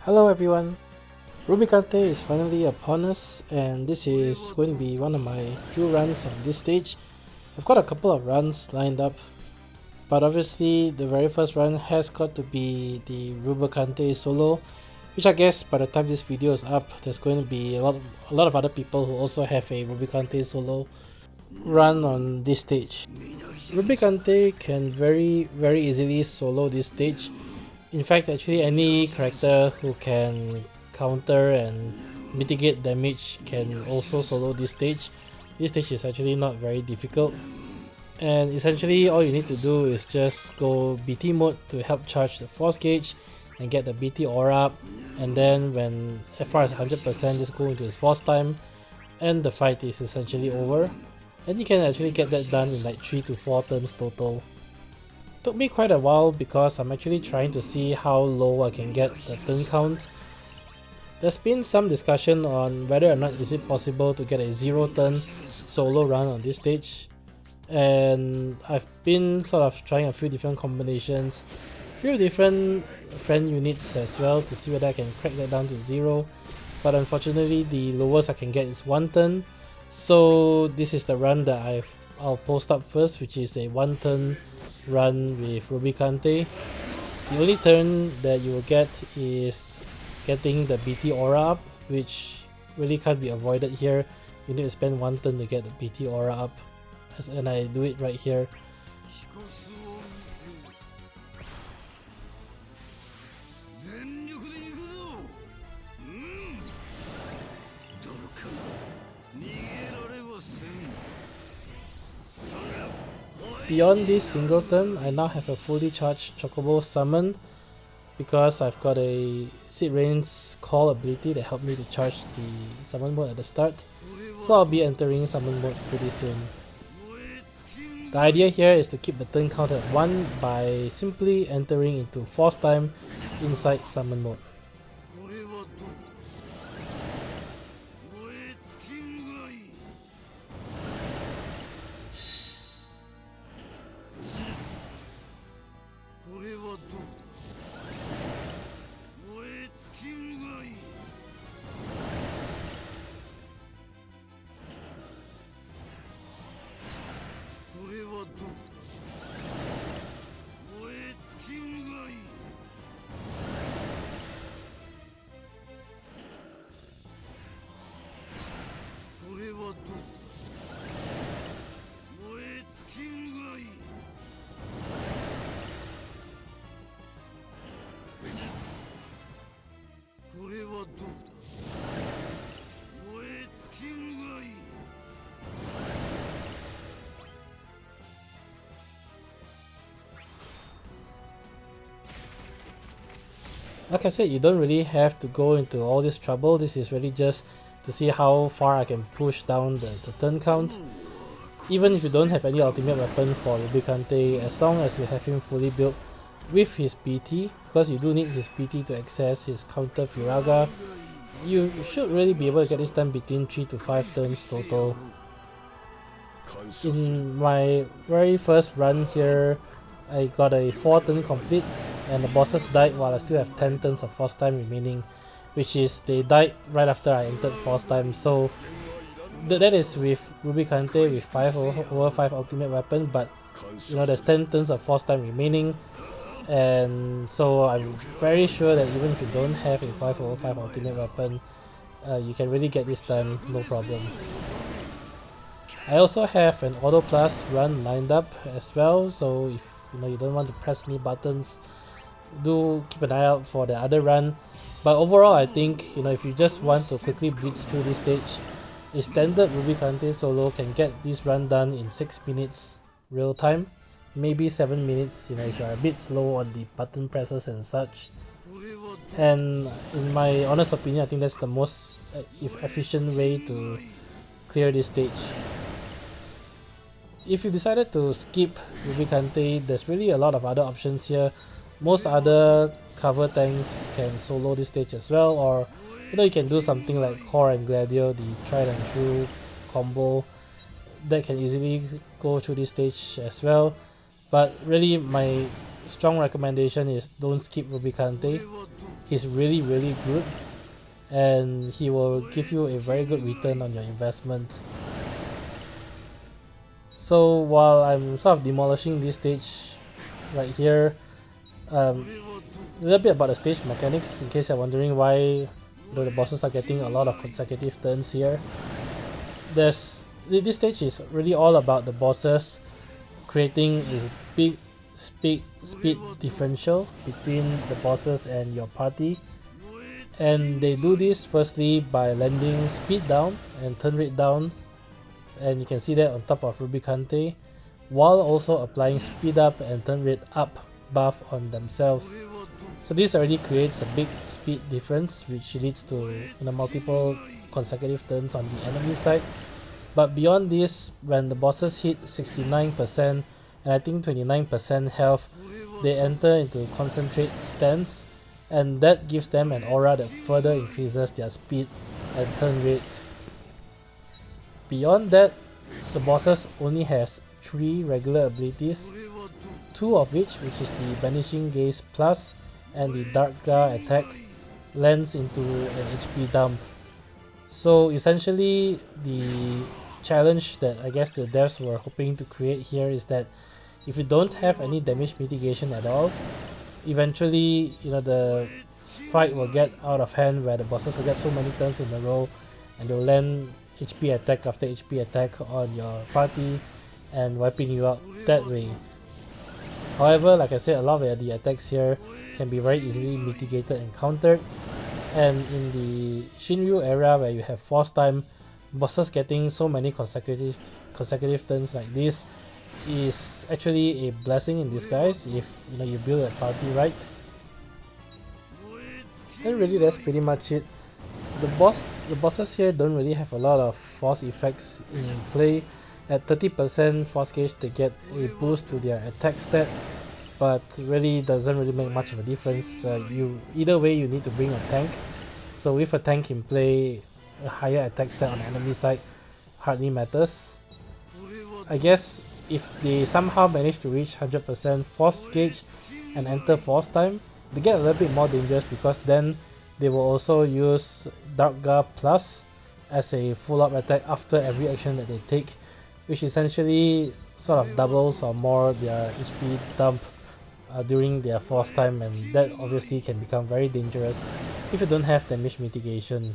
Hello everyone, Rubicante is finally upon us and this is going to be one of my few runs on this stage. I've got a couple of runs lined up, but obviously the very first run has got to be the Rubicante solo, which I guess by the time this video is up there's going to be a lot of other people who also have a Rubicante solo run on this stage. Rubicante can very easily solo this stage. In fact, actually any character who can counter and mitigate damage can also solo this stage. This stage is actually not very difficult, and essentially all you need to do is just go BT mode to help charge the force gauge and get the BT aura up, and then when FR is 100% just go into his force time and the fight is essentially over. And you can actually get that done in like 3 to 4 turns total. Took me quite a while because I'm actually trying to see how low I can get the turn count. There's been some discussion on whether or not is it possible to get a 0 turn solo run on this stage, and I've been sort of trying a few different combinations, a few different friend units as well to see whether I can crack that down to 0, but unfortunately the lowest I can get is 1 turn. So this is the run that I'll post up first, which is a 1 turn run with Rubicante. The only turn that you will get is getting the BT aura up, which really can't be avoided here. You need to spend 1 turn to get the BT aura up, and I do it right here. Beyond this single turn, I now have a fully charged Chocobo summon because I've got a Seed Rain's Call ability that helped me to charge the summon mode at the start, so I'll be entering summon mode pretty soon. The idea here is to keep the turn count at 1 by simply entering into force time inside summon mode. Like I said, you don't really have to go into all this trouble. This is really just to see how far I can push down the turn count. Even if you don't have any ultimate weapon for Rubicante, as long as you have him fully built with his BT, because you do need his BT to access his counter Firaga, you should really be able to get this done between 3 to 5 turns total. In my very first run here, I got a 4 turn complete, and the bosses died while I still have 10 turns of force time remaining, which is they died right after I entered force time. So that is with Rubicante with 5 over 5 ultimate weapon, but you know there's 10 turns of force time remaining, and so I'm very sure that even if you don't have a 5 over 5 ultimate weapon, you can really get this done no problems. I also have an Auto Plus run lined up as well, so if you don't want to press any buttons, do keep an eye out for the other run. But overall, I think if you just want to quickly blitz through this stage, a standard Rubicante solo can get this run done in 6 minutes real time, maybe 7 minutes if you're a bit slow on the button presses and such. And in my honest opinion, I think that's the most efficient way to clear this stage. If you decided to skip Rubicante, there's really a lot of other options here. Most other cover tanks can solo this stage as well, or you can do something like Core and Gladio, the tried and true combo that can easily go through this stage as well. But really my strong recommendation is don't skip Rubicante. he's really good, and he will give you a very good return on your investment. So while I'm sort of demolishing this stage right here, a little bit about the stage mechanics in case you're wondering why the bosses are getting a lot of consecutive turns here. This stage is really all about the bosses creating a big speed differential between the bosses and your party, and they do this firstly by landing speed down and turn rate down, and you can see that on top of Rubicante, while also applying speed up and turn rate up buff on themselves. So this already creates a big speed difference, which leads to multiple consecutive turns on the enemy side. But beyond this, when the bosses hit 69% and I think 29% health, they enter into concentrate stance, and that gives them an aura that further increases their speed and turn rate. Beyond that, the bosses only has 3 regular abilities, 2 of which is the Banishing Gaze Plus and the Dark Gar attack, lands into an HP dump. So essentially, the challenge that I guess the devs were hoping to create here is that if you don't have any damage mitigation at all, eventually the fight will get out of hand, where the bosses will get so many turns in a row and they'll land HP attack after HP attack on your party and wiping you out that way. However, like I said, a lot of the attacks here can be very easily mitigated and countered, and in the Shinryu era where you have force time, bosses getting so many consecutive turns like this is actually a blessing in disguise if you build a party right. And really that's pretty much it. The bosses here don't really have a lot of force effects in play. At 30% force gauge they get a boost to their attack stat, but really doesn't really make much of a difference. Either way you need to bring a tank, so with a tank in play, a higher attack stat on the enemy side hardly matters. I guess if they somehow manage to reach 100% force gauge and enter force time, they get a little bit more dangerous, because then they will also use Dark Gar Plus as a full up attack after every action that they take, which essentially sort of doubles or more their HP dump during their force time, and that obviously can become very dangerous if you don't have damage mitigation.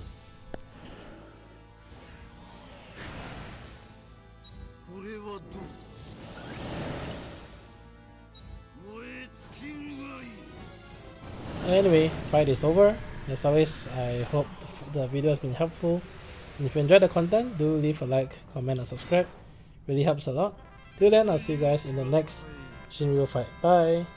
Anyway, fight is over. As always, I hope the video has been helpful, and if you enjoyed the content, do leave a like, comment and subscribe. Really helps a lot. Till then, I'll see you guys in the next Shinryu fight. Bye!